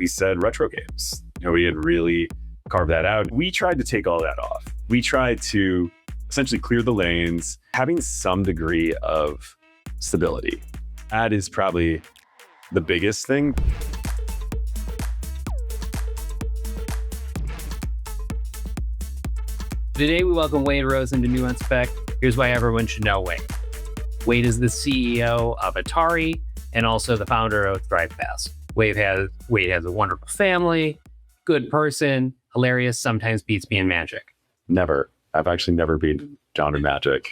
we said retro games. We had really carved that out. We tried to take all that off. We tried to essentially clear the lanes, having some degree of stability. That is probably the biggest thing. Today, we welcome Wade Rosen to Nuance Effect. Here's why everyone should know Wade. Wade is the CEO of Atari and also the founder of ThrivePass. Wade has a wonderful family, good person, hilarious, sometimes beats me in Magic. Never. I've actually never beaten John in Magic.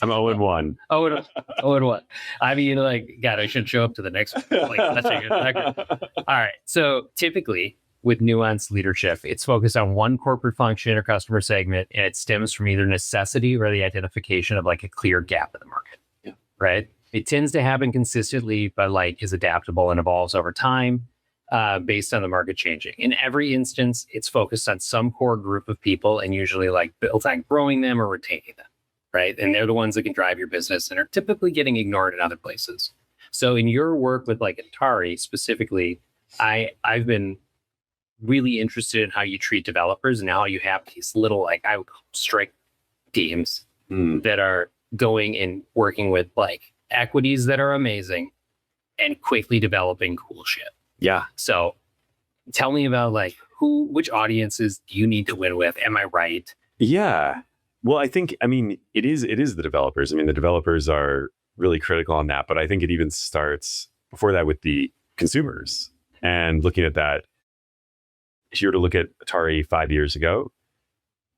I'm 0-1. 0-1. I mean, God, I should show up to the next one. That's a good record. All right. So typically, with Nuance leadership, it's focused on one corporate function or customer segment, and it stems from either necessity or the identification of a clear gap in the market. Yeah. Right? It tends to happen consistently, but is adaptable and evolves over time based on the market changing. In every instance, it's focused on some core group of people and usually built on growing them or retaining them. Right? And they're the ones that can drive your business and are typically getting ignored in other places. So in your work with Atari specifically, I've been really interested in how you treat developers and how you have these little, I would call them strike teams that are going and working with equities that are amazing and quickly developing cool shit. Yeah. So tell me about which audiences do you need to win with? Am I right? Yeah. Well, it is the developers. The developers are really critical on that, but I think it even starts before that with the consumers and looking at that. If you were to look at Atari 5 years ago,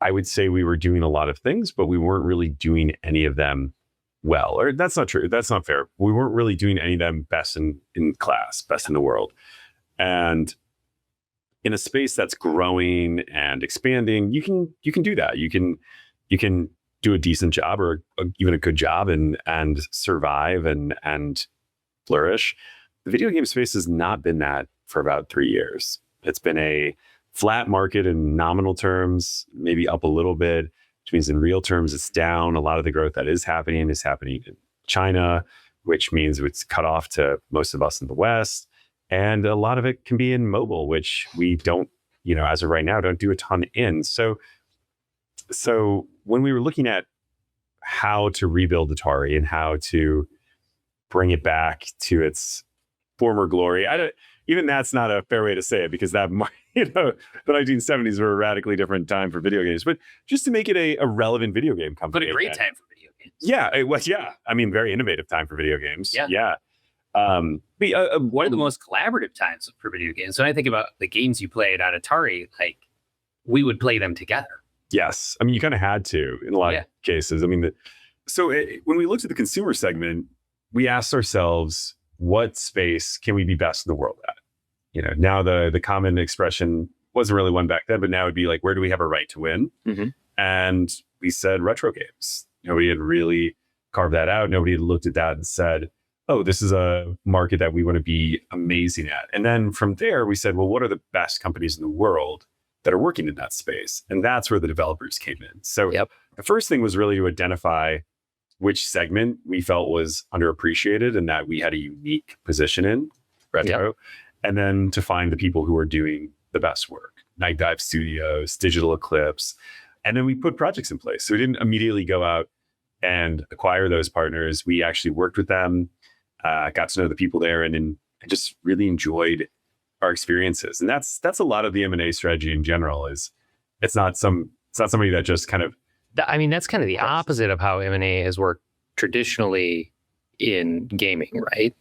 I would say we were doing a lot of things, but we weren't really doing any of them well. Or that's not true. That's not fair. We weren't really doing any of them best in class, best in the world. And in a space that's growing and expanding, you can do that. You can do a decent job or even a good job and survive and flourish. The video game space has not been that for about 3 years. It's been a flat market in nominal terms, maybe up a little bit, which means in real terms, it's down. A lot of the growth that is happening in China, which means it's cut off to most of us in the West. And a lot of it can be in mobile, which we don't, as of right now, don't do a ton in. So when we were looking at how to rebuild Atari and how to bring it back to its former glory, even that's not a fair way to say it because the 1970s were a radically different time for video games. But just to make it a relevant video game company. But a great time for video games. Yeah, it was. Yeah, very innovative time for video games. Yeah. One of the most collaborative times for video games. When I think about the games you played on Atari, we would play them together. Yes, you kind of had to in a lot of cases. When we looked at the consumer segment, we asked ourselves, what space can we be best in the world at? Now the common expression wasn't really one back then, but now it'd be where do we have a right to win? Mm-hmm. And we said retro games. Nobody had really carved that out. Nobody had looked at that and said, oh, this is a market that we want to be amazing at. And then from there, we said, well, what are the best companies in the world that are working in that space? And that's where the developers came in. So The first thing was really to identify which segment we felt was underappreciated and that we had a unique position in retro. And then to find the people who are doing the best work, Nightdive Studios, Digital Eclipse. And then we put projects in place. So we didn't immediately go out and acquire those partners. We actually worked with them, got to know the people there and just really enjoyed our experiences. And that's a lot of the M&A strategy in general. It's not somebody that just kind of. That's kind of the opposite of how M&A has worked traditionally in gaming, right?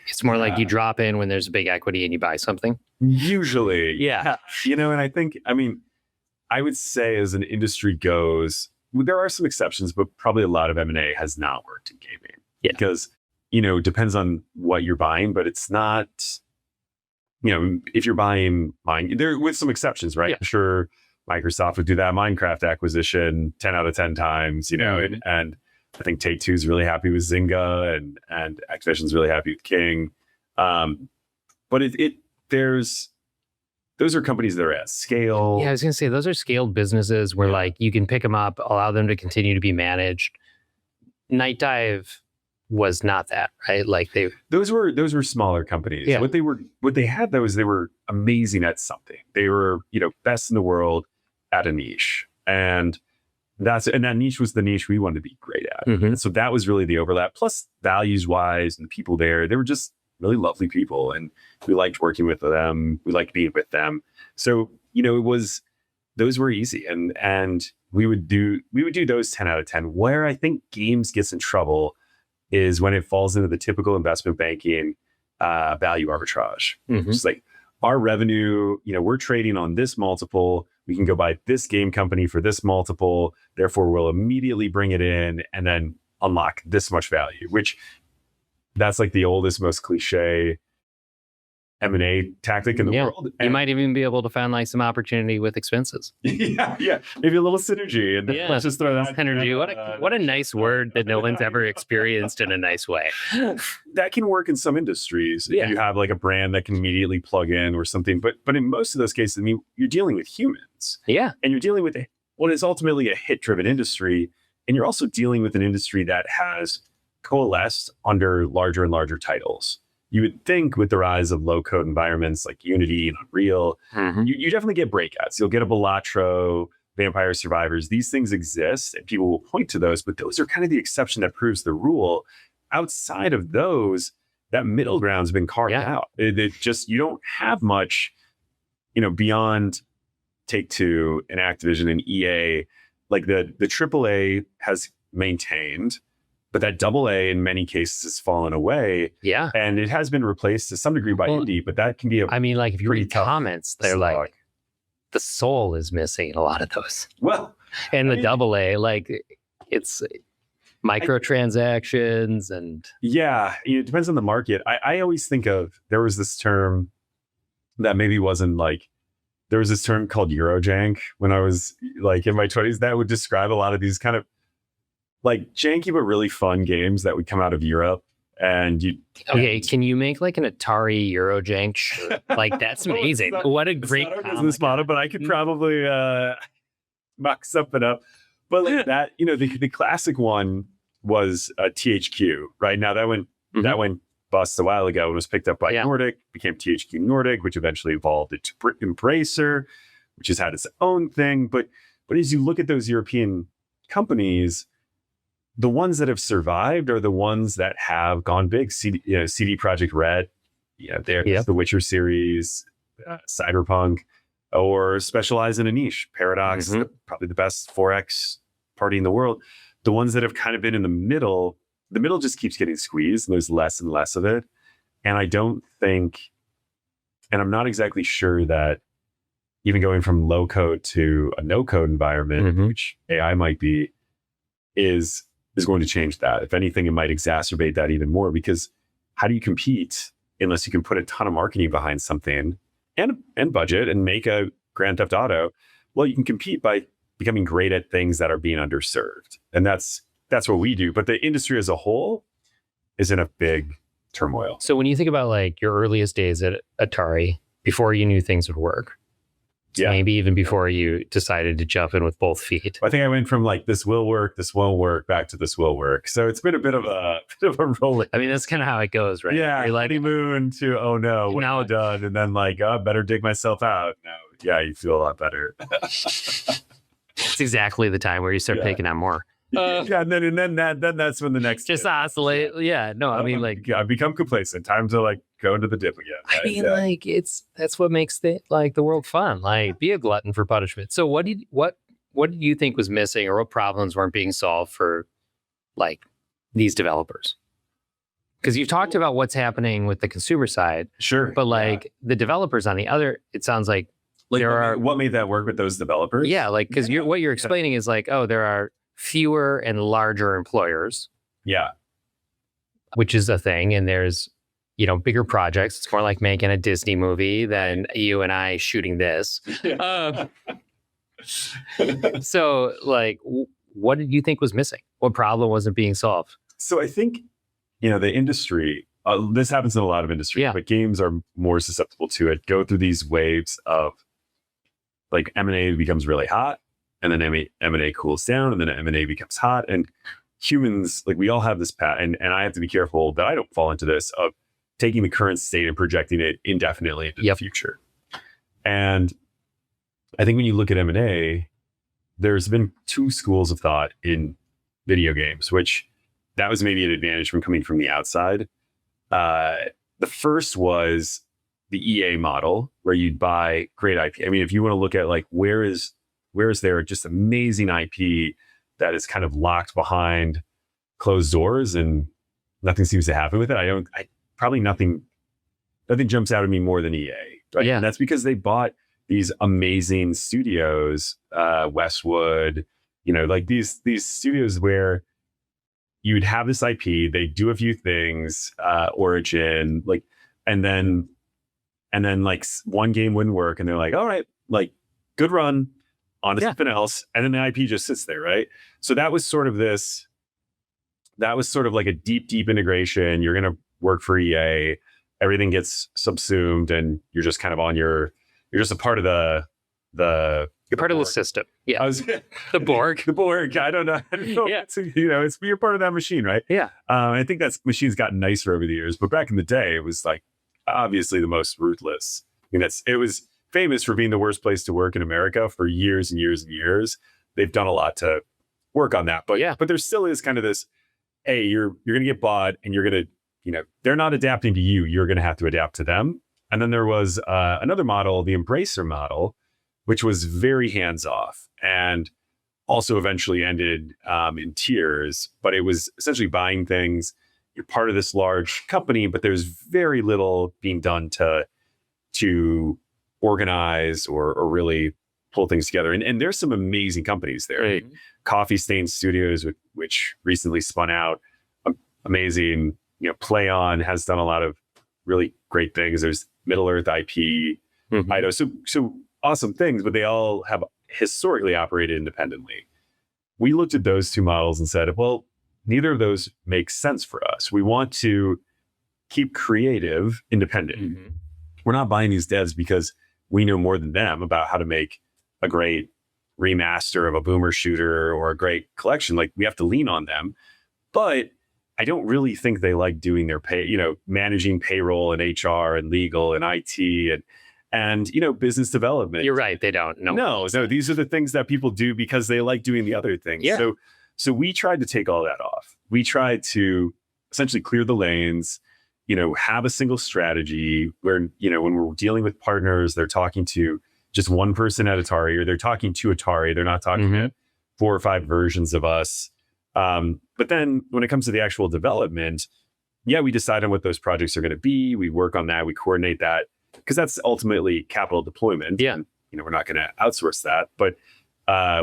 It's more like you drop in when there's a big equity and you buy something. Usually. Yeah. And I think, I would say as an industry goes, there are some exceptions, but probably a lot of M&A has not worked in gaming. Yeah. Because, it depends on what you're buying, but it's not, if you're buying there with some exceptions, right? Yeah. Sure. Microsoft would do that Minecraft acquisition 10 out of 10 times, and I think Take-Two is really happy with Zynga and Activision's really happy with King. But those are companies that are at scale. Yeah, I was going to say, those are scaled businesses where you can pick them up, allow them to continue to be managed. Nightdive was not that, right? Like those were smaller companies. Yeah. What they had though is they were amazing at something. They were, best in the world at a niche. And that niche was the niche we wanted to be great at. And so that was really the overlap. Plus values wise and people there, they were just really lovely people. And we liked working with them. We liked being with them. So, those were easy. And we would do those 10 out of 10. Where I think games gets in trouble is when it falls into the typical investment banking value arbitrage. It's like our revenue, we're trading on this multiple. We can go buy this game company for this multiple. Therefore, we'll immediately bring it in and then unlock this much value, which that's like the oldest, most cliche M&A tactic in the world. And you might even be able to find like some opportunity with expenses. Yeah. Maybe a little synergy. And let's just throw that. Synergy. What a nice word that no one's ever experienced in a nice way. That can work in some industries. Yeah. You have like a brand that can immediately plug in or something. But in most of those cases, you're dealing with humans. Yeah. And you're dealing with what is ultimately a hit-driven industry. And you're also dealing with an industry that has coalesced under larger and larger titles. You would think with the rise of low-code environments like Unity and Unreal, you definitely get breakouts. You'll get a Balatro, Vampire Survivors. These things exist, and people will point to those, but those are kind of the exception that proves the rule. Outside of those, that middle ground's been carved out. It just, you don't have much, beyond Take-Two and Activision and EA. Like the AAA has maintained, but that AA in many cases has fallen away. Yeah. And it has been replaced to some degree by indie, but that can be if you read comments, they're like, the soul is missing in a lot of those. Well, and the AA, like it's microtransactions and. Yeah. It depends on the market. I always think there was this term that maybe wasn't like, there was this term called Eurojank when I was like in my 20s that would describe a lot of these kind of like janky but really fun games that would come out of Europe. And can you make like an Atari Eurojank shirt? Like that's amazing. What a great business model, but I could probably mock something up. But like that, the classic one was THQ. Right now that went bust a while ago and was picked up by Nordic, became THQ Nordic, which eventually evolved into Embracer, which has had its own thing. But as you look at those European companies, the ones that have survived are the ones that have gone big. CD Projekt Red, there's the Witcher series, Cyberpunk, or specialize in a niche. Paradox, probably the best 4X party in the world. The ones that have kind of been in the middle just keeps getting squeezed, and there's less and less of it. And I don't think, and I'm not exactly sure that even going from low code to a no code environment, which AI might be, is going to change that. If anything, it might exacerbate that even more, because how do you compete unless you can put a ton of marketing behind something and budget and make a Grand Theft Auto? Well, you can compete by becoming great at things that are being underserved. And that's what we do. But the industry as a whole is in a big turmoil. So when you think about like your earliest days at Atari, before you knew things would work, maybe even before you decided to jump in with both feet. I think I went from like, this will work, this won't work, back to this will work. So it's been a bit of a rolling. I mean, that's kind of how it goes, right? Yeah. You're like, honeymoon to, oh no, we're now done. And then like, oh, better dig myself out. No. Yeah, you feel a lot better. It's exactly the time where you start taking on more. And then that's when the next just oscillate. Yeah. No, I mean, like I've become complacent. Time to like go into the dip again. Right? I mean, like that's what makes the world fun. Like be a glutton for punishment. So what did you think was missing, or what problems weren't being solved for like these developers? Because you've talked about what's happening with the consumer side, sure, but like the developers on the other, it sounds like what made that work with those developers? Yeah, like because what you're explaining is like, oh, there are fewer and larger employers. Yeah. Which is a thing. And there's, bigger projects. It's more like making a Disney movie than you and I shooting this. So like, what did you think was missing? What problem wasn't being solved? So I think, the industry, this happens in a lot of industries, but games are more susceptible to it. Go through these waves of like M&A becomes really hot, and then M&A cools down, and then M&A becomes hot. And humans, like we all have this path, and I have to be careful that I don't fall into this of taking the current state and projecting it indefinitely into the future. And I think when you look at M&A, there's been two schools of thought in video games, which that was maybe an advantage from coming from the outside. The first was the EA model, where you'd buy great IP. I mean, if you want to look at like where is there just amazing IP that is kind of locked behind closed doors and nothing seems to happen with it. Probably nothing jumps out at me more than EA. Right? Yeah. And that's because they bought these amazing studios, Westwood, like these studios where you would have this IP, they do a few things, Origin, like, and then like one game wouldn't work and they're like, all right, like good run on to something else. And then the IP just sits there. Right. So that was sort of like a deep integration. You're going to work for EA. Everything gets subsumed and you're just kind of you're just a part of you're part of the system. Yeah. The Borg. The Borg. I don't know. Yeah. You're part of that machine, right? Yeah. I think that machine's gotten nicer over the years, but back in the day, it was like obviously the most ruthless. I mean, it was famous for being the worst place to work in America for years and years and years. They've done a lot to work on that, but there still is kind of this, hey, you're going to get bought and you're going to, they're not adapting to you. You're going to have to adapt to them. And then there was another model, the Embracer model, which was very hands-off and also eventually ended in tears. But it was essentially buying things. You're part of this large company, but there's very little being done to organize or really pull things together. And there's some amazing companies there. Right. Coffee Stain Studios, which recently spun out, amazing. PlayOn has done a lot of really great things. There's Middle Earth IP, Ido. So awesome things, but they all have historically operated independently. We looked at those two models and said, well, neither of those makes sense for us. We want to keep creative independent. Mm-hmm. We're not buying these devs because we know more than them about how to make a great remaster of a boomer shooter or a great collection. Like we have to lean on them, but I don't really think they like doing their managing payroll and HR and legal and IT and business development. You're right. They don't. No, these are the things that people do because they like doing the other things. Yeah. So we tried to take all that off. We tried to essentially clear the lanes, have a single strategy where, when we're dealing with partners, they're talking to just one person at Atari, or they're talking to Atari. They're not talking to 4 or 5 versions of us. But then when it comes to the actual development, we decide on what those projects are going to be. We work on that. We coordinate that because that's ultimately capital deployment. Yeah. And, we're not going to outsource that. But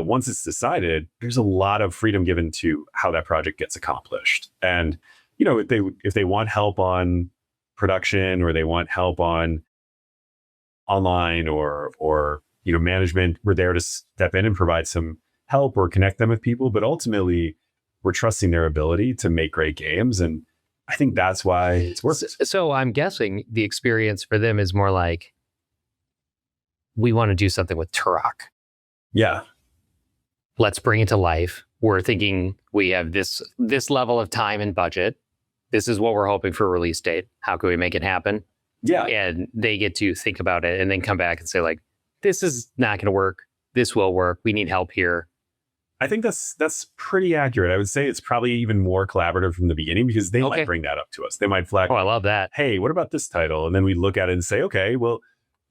once it's decided, there's a lot of freedom given to how that project gets accomplished. And, if they want help on production or they want help on online or management, we're there to step in and provide some help or connect them with people. But ultimately, we're trusting their ability to make great games. And I think that's why it's worked. So I'm guessing the experience for them is more like, we want to do something with Turok. Yeah. Let's bring it to life. We're thinking we have this level of time and budget. This is what we're hoping for a release date. How can we make it happen? Yeah. And they get to think about it and then come back and say like, this is not going to work. This will work. We need help here. I think that's pretty accurate. I would say it's probably even more collaborative from the beginning because they might bring that up to us. They might flag, oh, I love that. Hey, what about this title? And then we look at it and say, okay, well,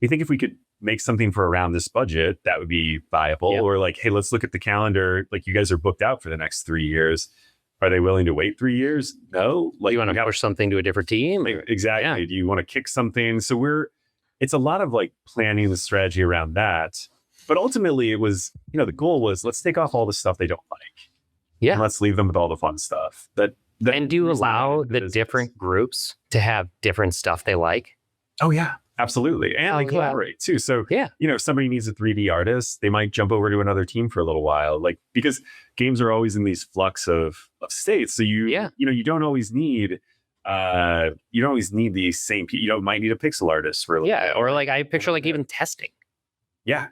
we think if we could make something for around this budget, that would be viable. Yep. Or like, hey, let's look at the calendar. Like you guys are booked out for the next 3 years. Are they willing to wait 3 years? No. Like you want to push something to a different team? Exactly. Yeah. Do you want to kick something? So it's a lot of like planning the strategy around that. But ultimately it was, the goal was let's take off all the stuff they don't like. Yeah. And let's leave them with all the fun stuff. And do you allow the different groups to have different stuff they like? Oh yeah, absolutely. And they collaborate too. So, if somebody needs a 3D artist, they might jump over to another team for a little while, like, because games are always in these flux of states. So you don't always need, the same, might need a pixel artist for a little while. Or like I picture like even testing. Yeah.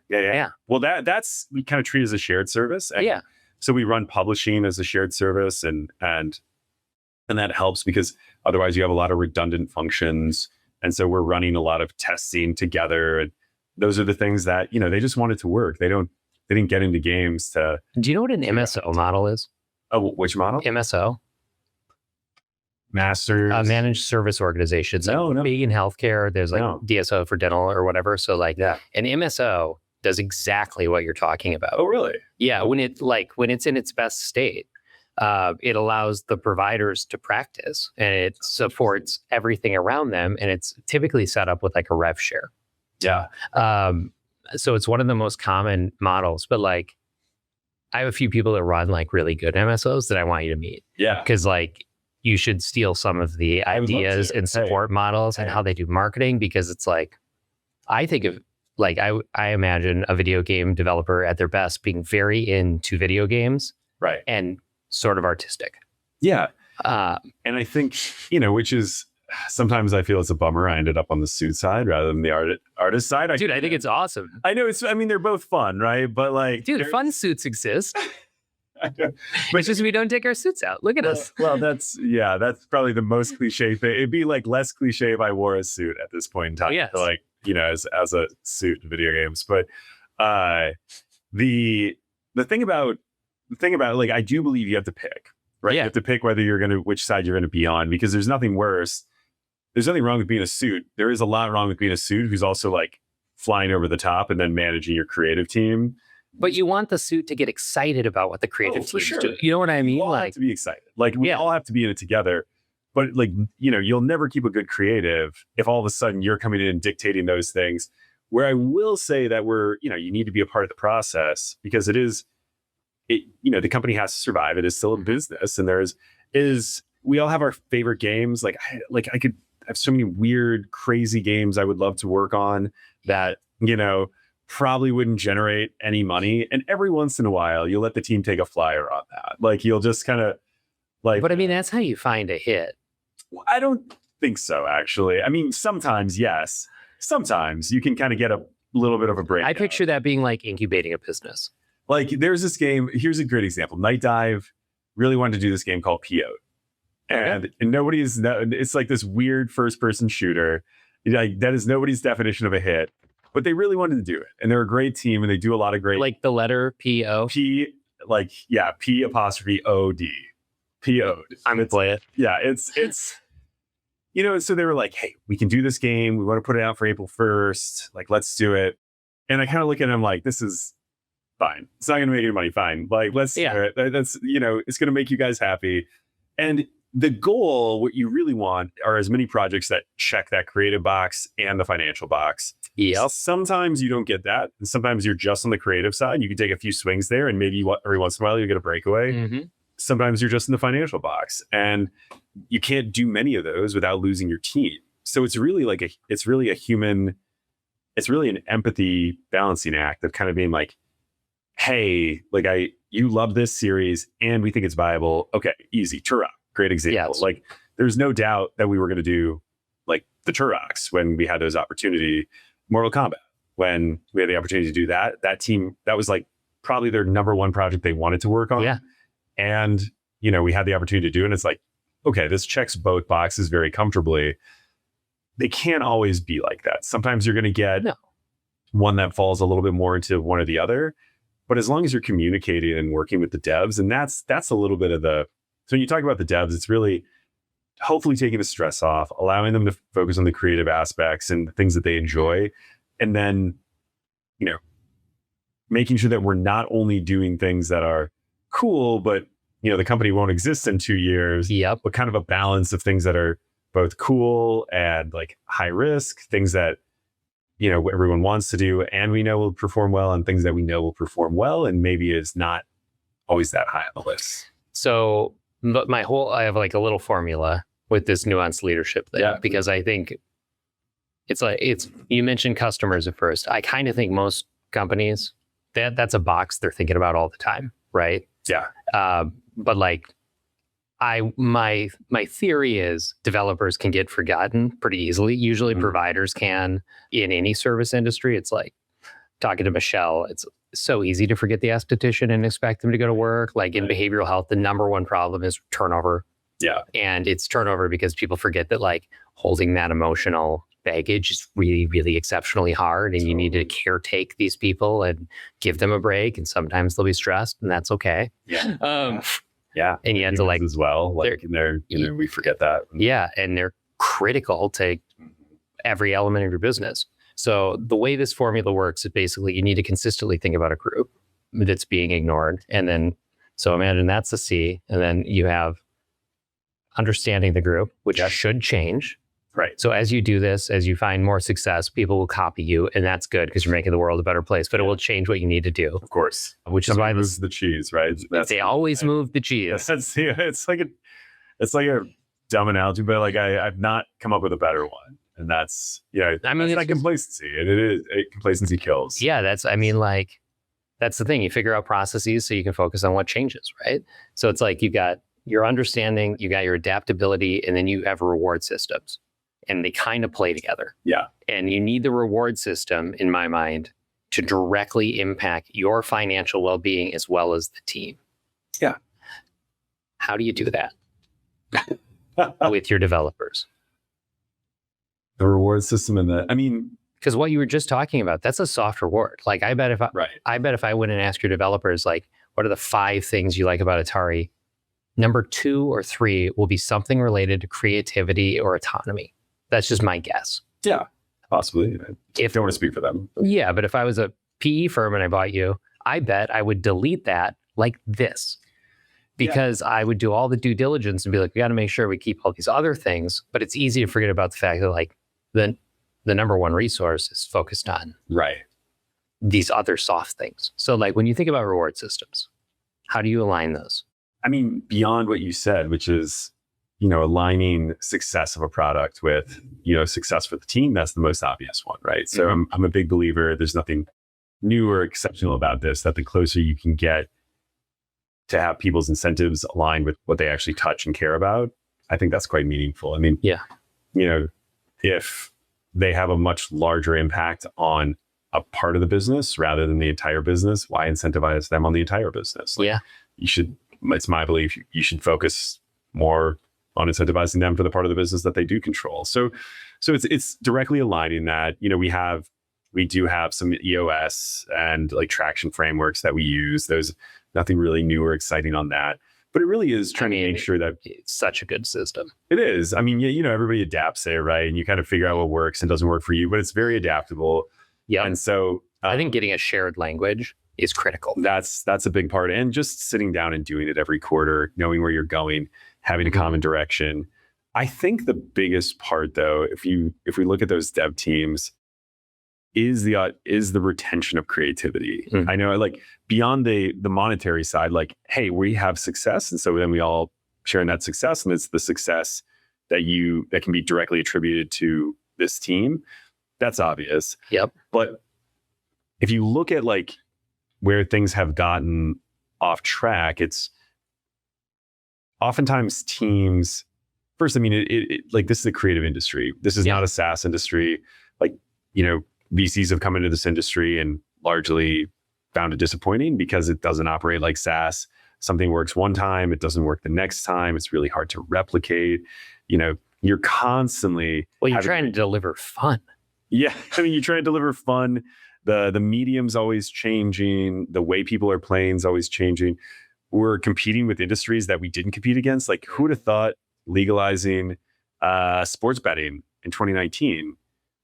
Well, that's, we kind of treat it as a shared service. And So we run publishing as a shared service, and that helps because otherwise you have a lot of redundant functions. And so we're running a lot of testing together. And those are the things that, they just want it to work. They didn't get into games to. Do you know what an MSO model is? Oh, which model? MSO? Masters. Managed service organizations. No. Big in healthcare. There's like DSO for dental or whatever. So like an MSO does exactly what you're talking about. Oh, really? Yeah. When it's in its best state, it allows the providers to practice, and it supports everything around them. And it's typically set up with like a rev share. Yeah. So it's one of the most common models, but like I have a few people that run like really good MSOs that I want you to meet. Yeah. Because like you should steal some of the ideas and support models and how they do marketing, because it's like, I think of like, I imagine a video game developer at their best being very into video games. Right. And sort of artistic. Yeah. And I think, which is sometimes I feel it's a bummer. I ended up on the suit side rather than the artist side. I think it's awesome. I know they're both fun, right? But like, fun suits exist. It's just we don't take our suits out. Look at us. Well, that's probably the most cliche thing. It'd be like less cliche if I wore a suit at this point in time. Yes. Like, as a suit in video games. But the thing about like, I do believe you have to pick, right? Yeah. You have to pick which side you're gonna be on, because there's nothing worse. There's nothing wrong with being a suit. There is a lot wrong with being a suit who's also like flying over the top and then managing your creative team. But you want the suit to get excited about what the creative team's doing. You know what I mean? We all have to be excited. Like, we all have to be in it together. But like, you'll never keep a good creative if all of a sudden you're coming in and dictating those things. Where I will say that you need to be a part of the process, because the company has to survive. It is still a business, and we all have our favorite games. I have so many weird, crazy games I would love to work on that, probably wouldn't generate any money. And every once in a while, you'll let the team take a flyer on that. Like, you'll just kind of like. But I mean, that's how you find a hit. I don't think so, actually. I mean, sometimes, yes. Sometimes you can kind of get a little bit of a break. I picture that being like incubating a business. Like, there's this game. Here's a great example. Nightdive really wanted to do this game called PO. And it's like this weird first-person shooter. Like, that is nobody's definition of a hit. But they really wanted to do it. And they're a great team, and they do a lot of great. Like the letter P-O? P apostrophe O-D. P-O''d. I'm going to play it. Yeah, it's so they were like, hey, we can do this game. We want to put it out for April 1st. Like, let's do it. And I kind of look at them like, this is fine. It's not going to make any money. Fine. Like, let's do it. That's, it's going to make you guys happy. And the goal, what you really want, are as many projects that check that creative box and the financial box. Yep. Sometimes you don't get that. And sometimes you're just on the creative side. You can take a few swings there, and maybe every once in a while you get a breakaway. Mm-hmm. Sometimes you're just in the financial box, and you can't do many of those without losing your team. So it's really an empathy balancing act of kind of being like, hey, like, you love this series and we think it's viable. Okay, easy. Turok, great example. Yes. Like, there's no doubt that we were going to do like the Turoks when we had those opportunity. Mortal Kombat, when we had the opportunity to do that team, that was like probably their number one project they wanted to work on. Yeah. And, we had the opportunity to do it. And it's like, okay, this checks both boxes very comfortably. They can't always be like that. Sometimes you're going to get one that falls a little bit more into one or the other. But as long as you're communicating and working with the devs, and that's a little bit of so when you talk about the devs, it's really hopefully taking the stress off, allowing them to focus on the creative aspects and the things that they enjoy. And then, making sure that we're not only doing things that are cool, but, the company won't exist in 2 years. Yep. But kind of a balance of things that are both cool and like high risk, things that, everyone wants to do and we know will perform well, and things that we know will perform well and maybe is not always that high on the list. So I have like a little formula with this nuanced leadership thing, because I think you mentioned customers at first. I kind of think most companies, that's a box they're thinking about all the time, right? Yeah. But like, my theory is developers can get forgotten pretty easily. Usually providers can in any service industry. It's like, talking to Michelle, it's so easy to forget the esthetician and expect them to go to work. Like in behavioral health, the number one problem is turnover. Yeah. And it's turnover because people forget that like holding that emotional baggage is really, really exceptionally hard. And you need to caretake these people and give them a break. And sometimes they'll be stressed, and that's okay. Yeah. Yeah. And you have to like as well. Like we forget that. Yeah. And they're critical to every element of your business. So the way this formula works is basically you need to consistently think about a group that's being ignored. And then, so imagine that's the C. And then you have understanding the group, which should change. Right. So as you do this, as you find more success, people will copy you. And that's good because you're making the worle a better place. But it will change what you need to do. Of course. Which is why moves the cheese, right? They always move the cheese. It's like a dumb analogy, but like I've not come up with a better one. And that's, I mean, it's like complacency. And complacency kills. Yeah, that's the thing. You figure out processes so you can focus on what changes, right? So it's like you got your understanding, you got your adaptability, and then you have reward systems. And they kind of play together. Yeah. And you need the reward system, in my mind, to directly impact your financial well-being as well as the team. Yeah. How do you do that with your developers? The reward system because what you were just talking about, that's a soft reward. Like I bet if I went and asked your developers, like, what are the 5 things you like about Atari? Number 2 or 3 will be something related to creativity or autonomy. That's just my guess. Yeah, possibly. Don't want to speak for them. Yeah, but if I was a PE firm and I bought you, I bet I would delete that like this. Because I would do all the due diligence and be like, we got to make sure we keep all these other things. But it's easy to forget about the fact that like the number one resource is focused on these other soft things. So like when you think about reward systems, how do you align those? I mean, beyond what you said, which is, aligning success of a product with, success for the team, that's the most obvious one, right? So I'm a big believer. There's nothing new or exceptional about this, that the closer you can get to have people's incentives aligned with what they actually touch and care about, I think that's quite meaningful. I mean, if they have a much larger impact on a part of the business rather than the entire business, why incentivize them on the entire business? It's my belief, you should focus more on incentivizing them for the part of the business that they do control. So it's directly aligning that. We do have some EOS and like traction frameworks that we use. There's nothing really new or exciting on that, but it really is trying to make sure that it's such a good system. It is. I mean, everybody adapts there, right? And you kind of figure out what works and doesn't work for you, but it's very adaptable. Yeah. And so I think getting a shared language is critical. That's a big part. And just sitting down and doing it every quarter, knowing where you're going, having a common direction. I think the biggest part though, if we look at those dev teams, is the retention of creativity. I know, like beyond the monetary side, like, hey, we have success, and so then we all share in that success, and it's the success that can be directly attributed to this team. That's obvious. Yep. But if you look at like where things have gotten off track, it's oftentimes teams. First, I mean, it like this is a creative industry. This is not a SaaS industry. Like, VCs have come into this industry and largely found it disappointing because it doesn't operate like SaaS. Something works one time, it doesn't work the next time. It's really hard to replicate. You're constantly... Well, you're trying to deliver fun. Yeah. I mean, you're trying to deliver fun. The medium's always changing. The way people are playing is always changing. We're competing with industries that we didn't compete against. Like, who would have thought legalizing sports betting in 2019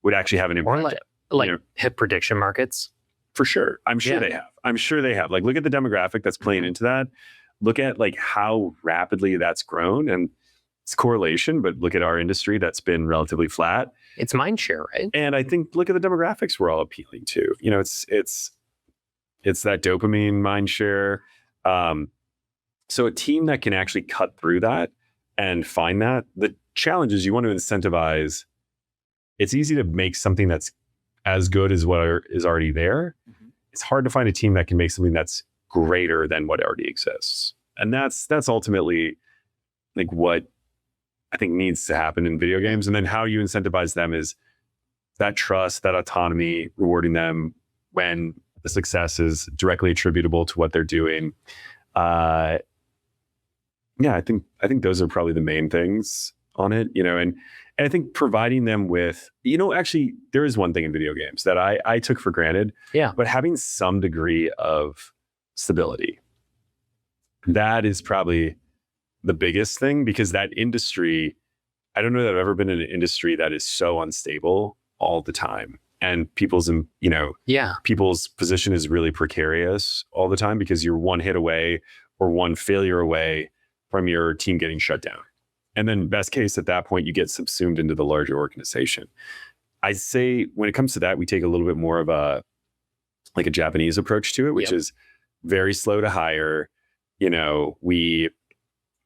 would actually have an impact? Or hit prediction markets. For sure. I'm sure they have. Like, look at the demographic that's playing into that. Look at like how rapidly that's grown, and it's correlation, but look at our industry that's been relatively flat. It's mind share, right? And I think look at the demographics we're all appealing to. It's that dopamine mind share. So a team that can actually cut through that and find that. The challenge is you want to incentivize. It's easy to make something that's as good as what is already there. It's hard to find a team that can make something that's greater than what already exists. And that's ultimately like what I think needs to happen in video games. And then how you incentivize them is that trust, that autonomy, rewarding them when the success is directly attributable to what they're doing. I think those are probably the main things on it, and I think providing them with, actually there is one thing in video games that I took for granted, but having some degree of stability, that is probably the biggest thing, because that industry, I don't know that I've ever been in an industry that is so unstable all the time. And people's position is really precarious all the time, because you're one hit away or one failure away from your team getting shut down. And then best case at that point, you get subsumed into the larger organization. I say when it comes to that, we take a little bit more of a Japanese approach to it, which is very slow to hire.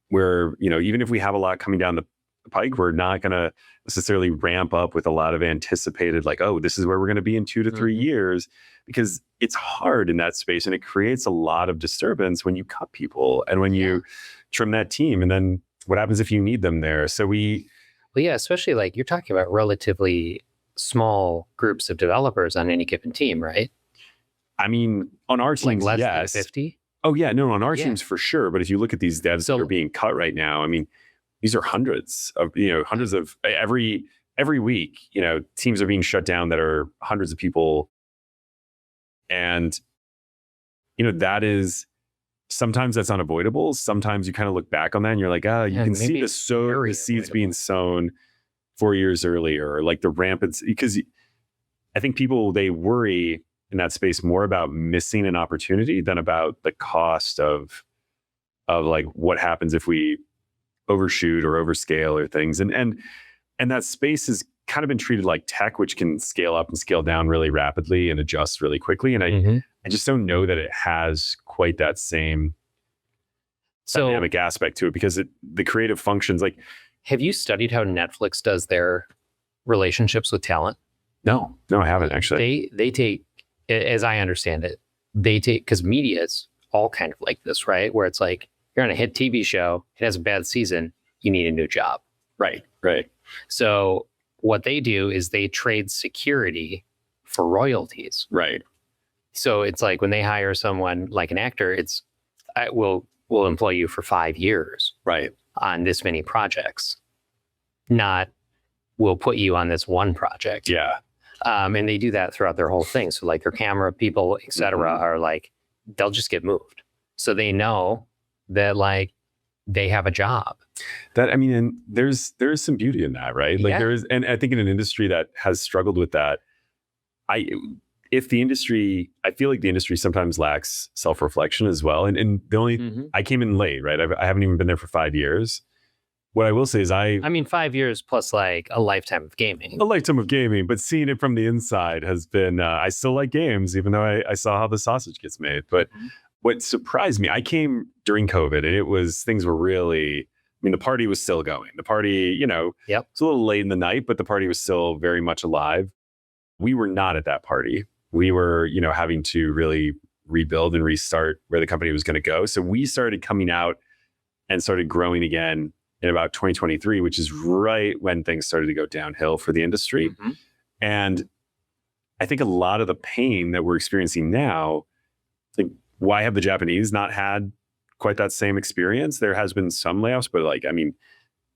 We're even if we have a lot coming down the pike, we're not going to necessarily ramp up with a lot of anticipated, this is where we're going to be in 2 to 3 years, because it's hard in that space. And it creates a lot of disturbance when you cut people and when you trim that team. And then what happens if you need them there? So especially you're talking about relatively small groups of developers on any given team, right? I mean, on our teams, less yes. than 50? Oh yeah, no, on our teams for sure. But if you look at these devs that are being cut right now, I mean, these are hundreds of every week, teams are being shut down that are hundreds of people. And, that is, sometimes that's unavoidable. Sometimes you kind of look back on that and you're like, you can see the seeds being sown 4 years earlier, like the rampant, because I think people, they worry in that space more about missing an opportunity than about the cost of what happens if we overshoot or overscale or things. And that space has kind of been treated like tech, which can scale up and scale down really rapidly and adjust really quickly. And I just don't know that it has quite that same dynamic aspect to it, because the creative functions, have you studied how Netflix does their relationships with talent? No, I haven't actually. They take, as I understand it, because media is all kind of like this, right? Where it's like, you're on a hit TV show, it has a bad season, you need a new job. Right. So what they do is they trade security for royalties. Right. So it's like when they hire someone like an actor, we'll employ you for 5 years. Right. On this many projects. Not, we'll put you on this one project. Yeah. And they do that throughout their whole thing. So their camera people, et cetera, are they'll just get moved. So they know that they have a job. And there's some beauty in that, right? There is, and I think in an industry that has struggled with that, I feel like the industry sometimes lacks self-reflection as well. And the only, I came in late, right? I haven't even been there for 5 years. What I will say is 5 years plus a lifetime of gaming. A lifetime of gaming, but seeing it from the inside has been, I still like games, even though I saw how the sausage gets made. But what surprised me, I came during COVID, and things were really, the party was still going. The party, it's a little late in the night, but the party was still very much alive. We were not at that party. We were, having to really rebuild and restart where the company was going to go. So we started coming out and started growing again in about 2023, which is right when things started to go downhill for the industry. And I think a lot of the pain that we're experiencing now, why have the Japanese not had quite that same experience? There has been some layoffs, but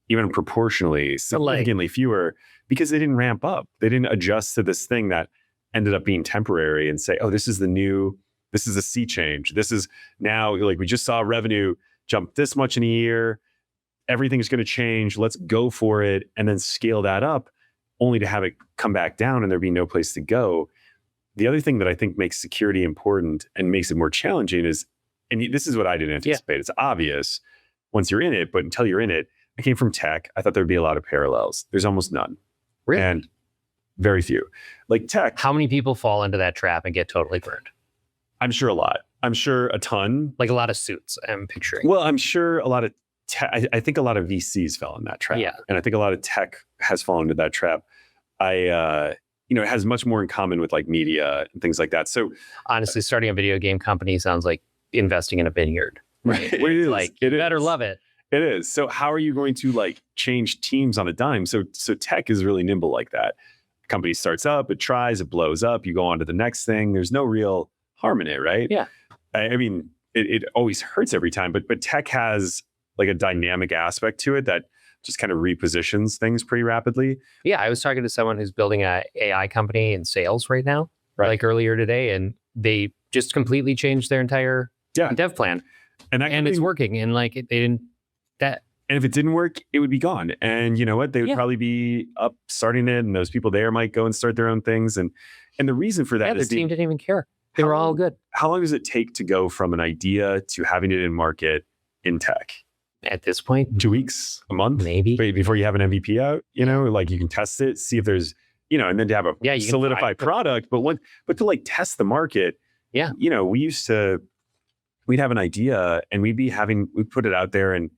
even proportionally, significantly fewer, because they didn't ramp up. They didn't adjust to this thing that ended up being temporary and say, this is a sea change. This is now, we just saw revenue jump this much in a year. Everything's going to change. Let's go for it. And then scale that up, only to have it come back down and there be no place to go. The other thing that I think makes security important and makes it more challenging is, and this is what I didn't anticipate. It's obvious once you're in it, but until you're in it, I came from tech. I thought there'd be a lot of parallels. There's almost none. Really? And very few. Tech. How many people fall into that trap and get totally burned? I'm sure a lot. I'm sure a ton. A lot of suits, I'm picturing. Well, I'm sure a lot of I think a lot of VCs fell in that trap. Yeah. And I think a lot of tech has fallen into that trap. It has much more in common with media and things like that. So honestly, starting a video game company sounds like investing in a vineyard. Right. It is. You better love it. It is. So how are you going to change teams on a dime? So tech is really nimble like that. company starts up, it tries, it blows up, you go on to the next thing. There's no real harm in it, right? Yeah. I mean, it always hurts every time, but tech has like a dynamic aspect to it that just kind of repositions things pretty rapidly. Yeah, I was talking to someone who's building a AI company in sales right now, like earlier today, and they just completely changed their entire dev plan, and it's working. And like they didn't that. And if it didn't work, it would be gone. And you know what? They would probably be up starting it, and those people there might go and start their own things. And the reason for that is their team didn't even care. They were all good. How long does it take to go from an idea to having it in market in tech? At this point, 2 weeks, a month, maybe. Before you have an MVP out, like you can test it, see if there's, and then to have a solidified product. But to like test the market, we'd have an idea and we'd put it out there and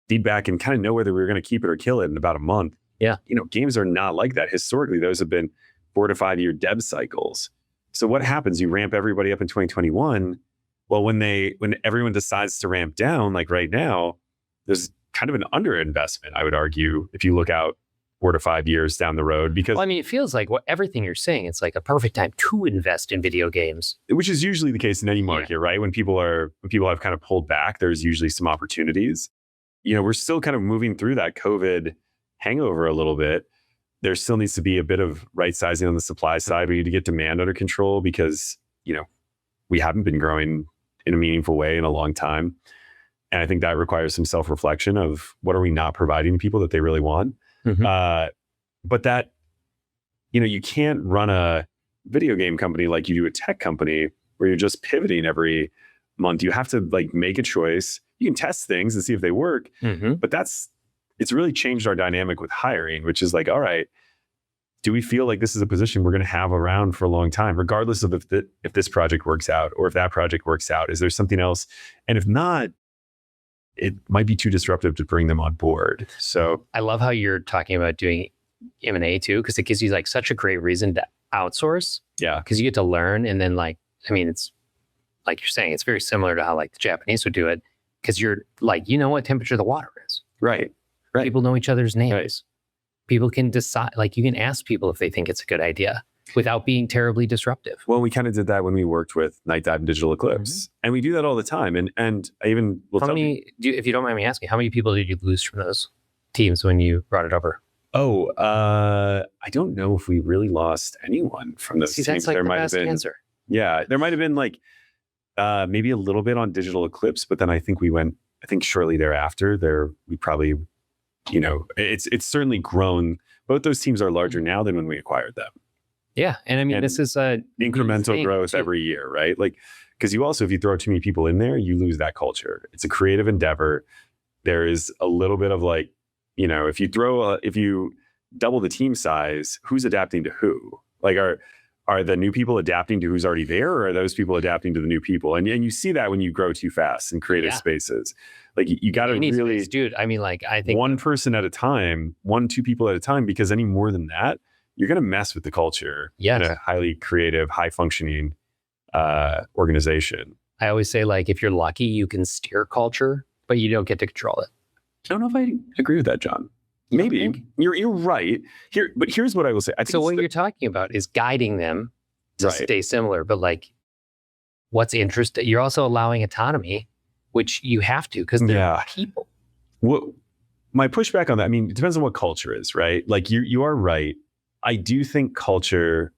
feedback and kind of know whether we were going to keep it or kill it in about a month. Yeah. Games are not like that. Historically, those have been 4 to 5 year dev cycles. So what happens? You ramp everybody up in 2021. Well, when everyone decides to ramp down, like right now, there's kind of an underinvestment, I would argue, if you look out 4 to 5 years down the road. Because it feels like everything you're saying, it's like a perfect time to invest in video games, which is usually the case in any market, right? When people have kind of pulled back, there's usually some opportunities. We're still kind of moving through that COVID hangover a little bit. There still needs to be a bit of right sizing on the supply side. We need to get demand under control because, we haven't been growing in a meaningful way in a long time. And I think that requires some self-reflection of what are we not providing to people that they really want. Mm-hmm. But that, you can't run a video game company like you do a tech company where you're just pivoting every month. You have to like make a choice. You can test things and see if they work, but it's really changed our dynamic with hiring, which is like, all right, do we feel like this is a position we're going to have around for a long time, regardless of if this project works out or if that project works out? Is there something else? And if not, it might be too disruptive to bring them on board. So I love how you're talking about doing M&A too, because it gives you like such a great reason to outsource. Yeah. Because you get to learn. And then it's like you're saying, it's very similar to how like the Japanese would do it. Because you're like, what temperature the water is. Right. People know each other's names. Right. People can decide, like you can ask people if they think it's a good idea without being terribly disruptive. Well, we kind of did that when we worked with Nightdive and Digital Eclipse. And we do that all the time. And I even will tell you, if you don't mind me asking, how many people did you lose from those teams when you brought it over? Oh, I don't know if we really lost anyone from those teams. That's like there might have been answer. Yeah, there might have been like maybe a little bit on Digital Eclipse, but then I think shortly thereafter we probably, it's certainly grown. Both those teams are larger now than when we acquired them. Yeah. And this is a incremental growth every year, right? Like, because if you throw too many people in there, you lose that culture. It's a creative endeavor. There is a little bit of like, if you double the team size, who's adapting to who? Like, are the new people adapting to who's already there, or are those people adapting to the new people? And you see that when you grow too fast in creative spaces. Like you got to really, dude. I mean, like I think one person at a time, 1-2 people at a time, because any more than that, you're going to mess with the culture in a highly creative, high functioning organization. I always say, like, if you're lucky, you can steer culture, but you don't get to control it. I don't know if I agree with that, John. Maybe you're right here, but here's what I will say. I think so. What you're talking about is guiding them to stay similar, but like, what's interesting? You're also allowing autonomy, which you have to because they're people. Well, my pushback on that, I mean, it depends on what culture is, right? Like you are right. I do think culture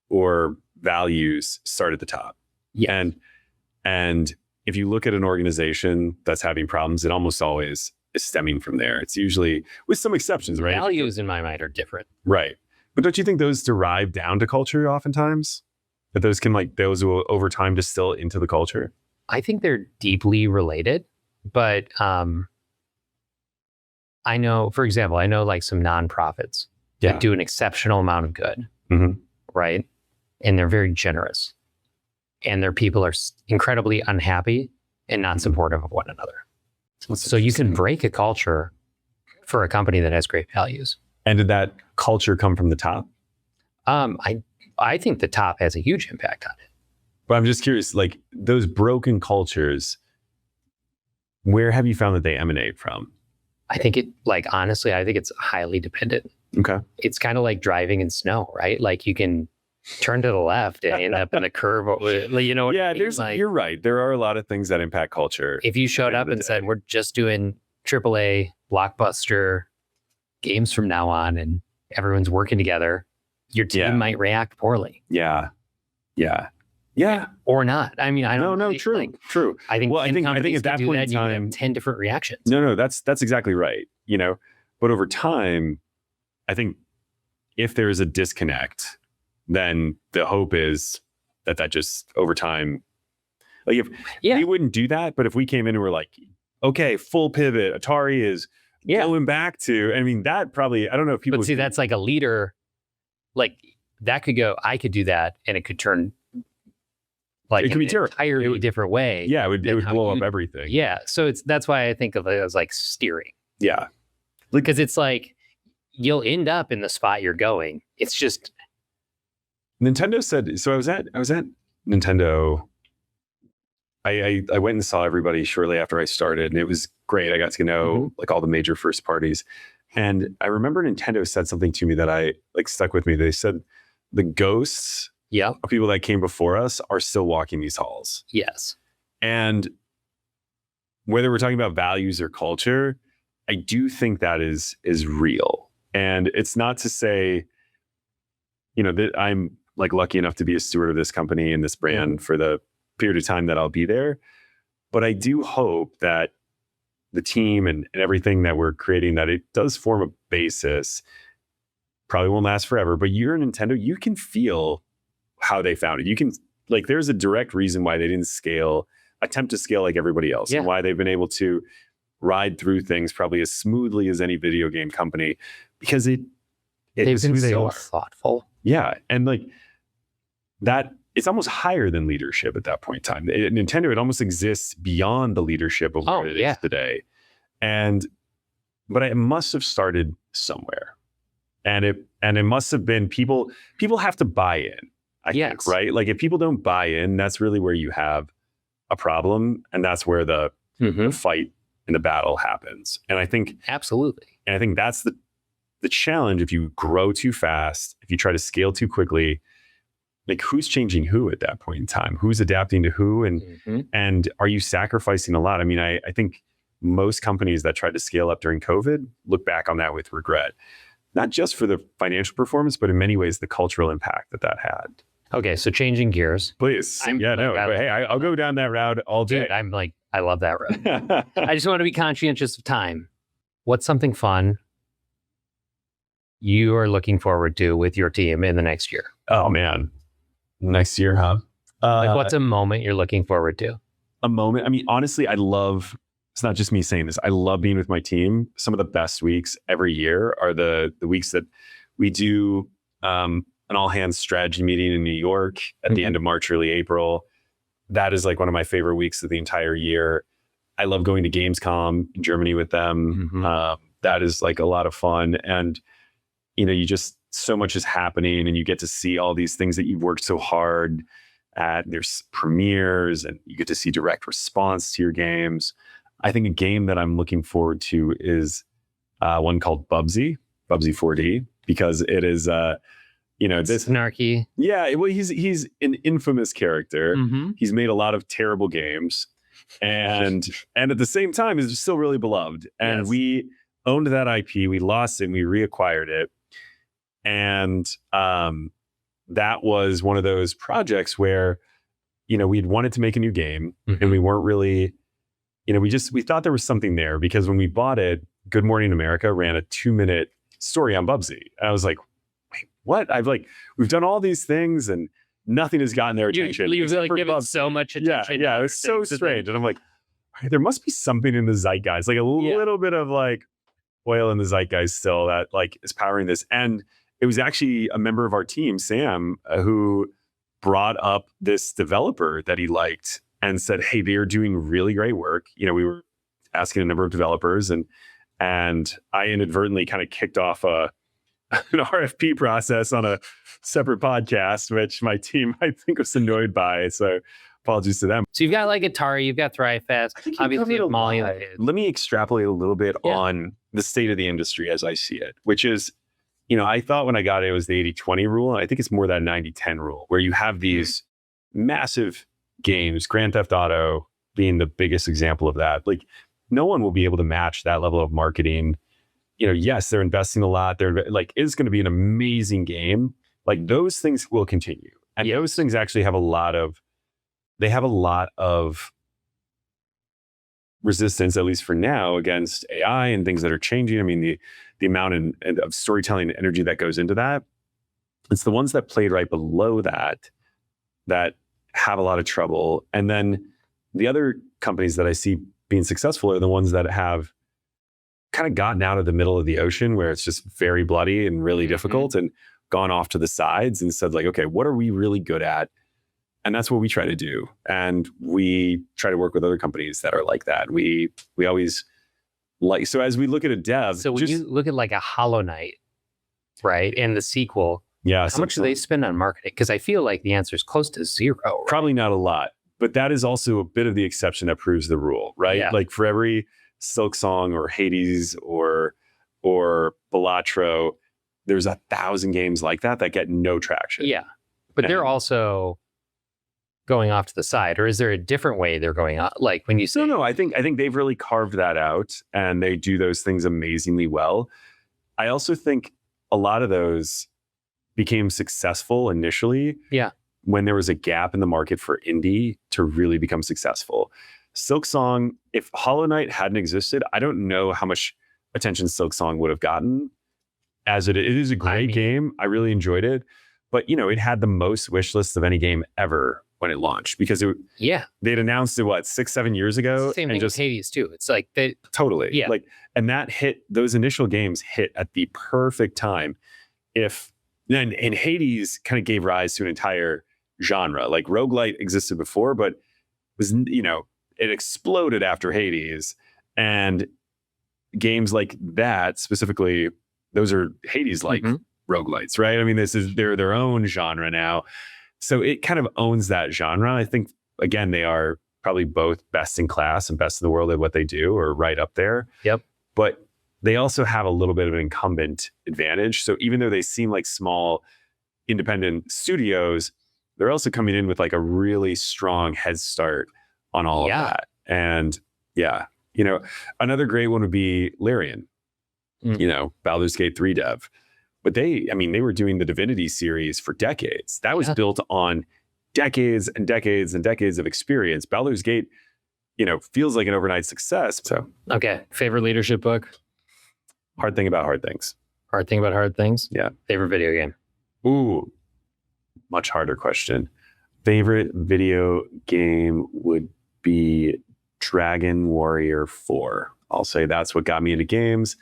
or values start at the top. Yeah. And if you look at an organization that's having problems, it almost always is stemming from there. It's usually, with some exceptions, right? Values in my mind are different. Right. But don't you think those derive down to culture oftentimes? That those will over time distill into the culture? I think they're deeply related, but I know, for example, like some nonprofits that do an exceptional amount of good, right? And they're very generous. And their people are incredibly unhappy and not supportive of one another. So you can break a culture for a company that has great values. And did that culture come from the top? I think the top has a huge impact on it. But I'm just curious, like those broken cultures, where have you found that they emanate from? I think honestly, I think it's highly dependent Okay. It's kind of like driving in snow, right? Like you can turn to the left and end up in a curve. You know what I mean? Like, you're right. There are a lot of things that impact culture. if you showed up and said, we're just doing AAA blockbuster games from now on and everyone's working together, your team might react poorly. Yeah. Or not. I mean, I don't know. True. Like, True. I think I think at that point in time, you have 10 different reactions. No, that's exactly right. But over time, I think if there is a disconnect, then the hope is that just over time, like if we wouldn't do that, but if we came in and were like, okay, full pivot, Atari is going back to, I mean, that probably, I don't know if people. But see, that's like a leader, like that could go, I could do that and it could turn like it could be terrible. Entirely different way. Yeah, it would blow up everything. Yeah. So that's why I think of it as like steering. Yeah. Because it's like you'll end up in the spot you're going. It's just Nintendo said, so I was at Nintendo. I went and saw everybody shortly after I started, and it was great. I got to know like all the major first parties. And I remember Nintendo said something to me that I like stuck with me. They said the ghosts of people that came before us are still walking these halls. Yes. And whether we're talking about values or culture, I do think that is real. And it's not to say, that I'm like lucky enough to be a steward of this company and this brand for the period of time that I'll be there. But I do hope that the team and everything that we're creating, that it does form a basis. Probably won't last forever, but you're Nintendo, you can feel how they found it. You can, like, there's a direct reason why they didn't attempt to scale like everybody else, and why they've been able to ride through things probably as smoothly as any video game company, because they've been so thoughtful. Yeah. And like that, it's almost higher than leadership at that point in time. Nintendo, it almost exists beyond the leadership of what it is today. But it must have started somewhere. And it must have been people have to buy in, I think, right? Like if people don't buy in, that's really where you have a problem. And that's where the fight and the battle happens. And I think absolutely. And I think that's the challenge. If you grow too fast, if you try to scale too quickly, like who's changing who at that point in time? Who's adapting to who? And are you sacrificing a lot? I mean, I think most companies that tried to scale up during COVID look back on that with regret. Not just for the financial performance, but in many ways, the cultural impact that had. Okay, so changing gears. Please. But hey, I'll go down that route all day. Dude, I'm like, I love that route. I just want to be conscientious of time. What's something fun you are looking forward to with your team in the next year? Oh, man. Next year, huh? Like what's a moment you're looking forward to? A moment? I mean, honestly, it's not just me saying this. I love being with my team. Some of the best weeks every year are the weeks that we do an all hands strategy meeting in New York at the end of March, early April. That is like one of my favorite weeks of the entire year. I love going to Gamescom in Germany with them. That is like a lot of fun. And, you just, so much is happening and you get to see all these things that you've worked so hard at. There's premieres and you get to see direct response to your games. I think a game that I'm looking forward to is one called Bubsy 4D, because it is, this snarky. Yeah, well, he's an infamous character. He's made a lot of terrible games, and at the same time is still really beloved. And we owned that IP. We lost it and we reacquired it. And that was one of those projects where, we'd wanted to make a new game and we weren't really, we thought there was something there, because when we bought it, Good Morning America ran a 2-minute story on Bubsy. And I was like, wait, what? We've done all these things and nothing has gotten their attention. You've like given so much attention. Yeah, it was so strange. And I'm like, there must be something in the zeitgeist, like a little bit of like oil in the zeitgeist still that like is powering this. And it was actually a member of our team, Sam, who brought up this developer that he liked and said, hey, they are doing really great work. We were asking a number of developers and I inadvertently kind of kicked off an RFP process on a separate podcast, which my team, I think, was annoyed by. So apologies to them. So you've got like Atari, you've got ThriveFest, obviously Molly. Let me extrapolate a little bit on the state of the industry as I see it, which is I thought when I got it was the 80-20 rule. And I think it's more that 90-10 rule where you have these massive games, Grand Theft Auto being the biggest example of that. Like no one will be able to match that level of marketing. Yes, they're investing a lot. They're like, it's going to be an amazing game. Like those things will continue. And those things actually have a lot of resistance, at least for now, against AI and things that are changing. I mean, the amount of storytelling and energy that goes into that. It's the ones that played right below that have a lot of trouble. And then the other companies that I see being successful are the ones that have kind of gotten out of the middle of the ocean where it's just very bloody and really difficult and gone off to the sides and said like, okay, what are we really good at? And that's what we try to do. And we try to work with other companies that are like that. We always so as we look at a dev. So when you look at like a Hollow Knight, right? And the sequel, how much do they spend on marketing? Because I feel like the answer is close to zero. Right? Probably not a lot, but that is also a bit of the exception that proves the rule, right? Yeah. Like for every Silksong or Hades or Balatro, there's 1,000 games like that get no traction. Yeah. But they're also going off to the side, or is there a different way they're going on? Like when you say no, I think they've really carved that out and they do those things amazingly well. I also think a lot of those became successful initially when there was a gap in the market for indie to really become successful. Silksong, if Hollow Knight hadn't existed, I don't know how much attention Silksong would have gotten. As it is a great game. I really enjoyed it. But, it had the most wish lists of any game ever when it launched because they'd announced it 6-7 years ago. Same thing with Hades too. It's like they totally. Yeah. Like, and that those initial games hit at the perfect time. And Hades kind of gave rise to an entire genre. Like roguelite existed before, but was, it exploded after Hades. And games like that specifically, those are Hades-like roguelites, right? I mean, they're their own genre now. So it kind of owns that genre. I think, again, they are probably both best in class and best in the world at what they do, or right up there. Yep. But they also have a little bit of an incumbent advantage. So even though they seem like small independent studios, they're also coming in with like a really strong head start on all of that. And another great one would be Larian, Baldur's Gate 3 dev. But they were doing the Divinity series for decades. That was built on decades and decades and decades of experience. Baldur's Gate, feels like an overnight success. So, okay. Favorite leadership book? Hard Thing About Hard Things. Hard Thing About Hard Things? Yeah. Favorite video game? Ooh, much harder question. Favorite video game would be Dragon Warrior 4. I'll say that's what got me into games.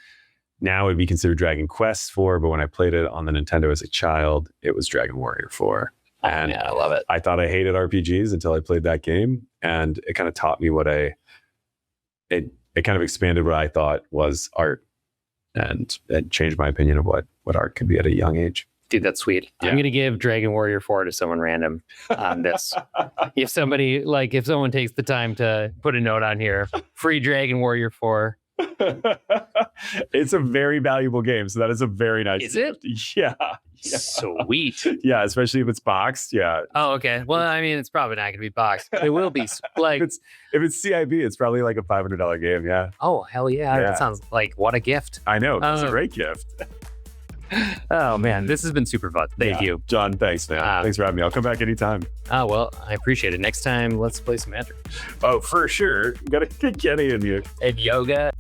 Now it would be considered Dragon Quest 4, but when I played it on the Nintendo as a child, it was Dragon Warrior 4. And I love it. I thought I hated RPGs until I played that game, and it kind of taught me it kind of expanded what I thought was art, and it changed my opinion of what art could be at a young age. Dude, that's sweet. Yeah. I'm going to give Dragon Warrior 4 to someone random on this. If someone takes the time to put a note on here, free Dragon Warrior 4. It's a very valuable game, so that is a very nice gift. Yeah. Sweet. Yeah, especially if it's boxed. Yeah. Oh, okay. Well, it's probably not going to be boxed. It will be like if it's CIB, it's probably like a $500 game. Yeah. Oh, hell yeah. That sounds like what a gift. I know. It's a great gift. Oh man, this has been super fun. Thank you, John. Thanks, man. Thanks for having me. I'll come back anytime. Oh well, I appreciate it. Next time, let's play some Magic. Oh, for sure. Gotta get Kenny in here. And yoga.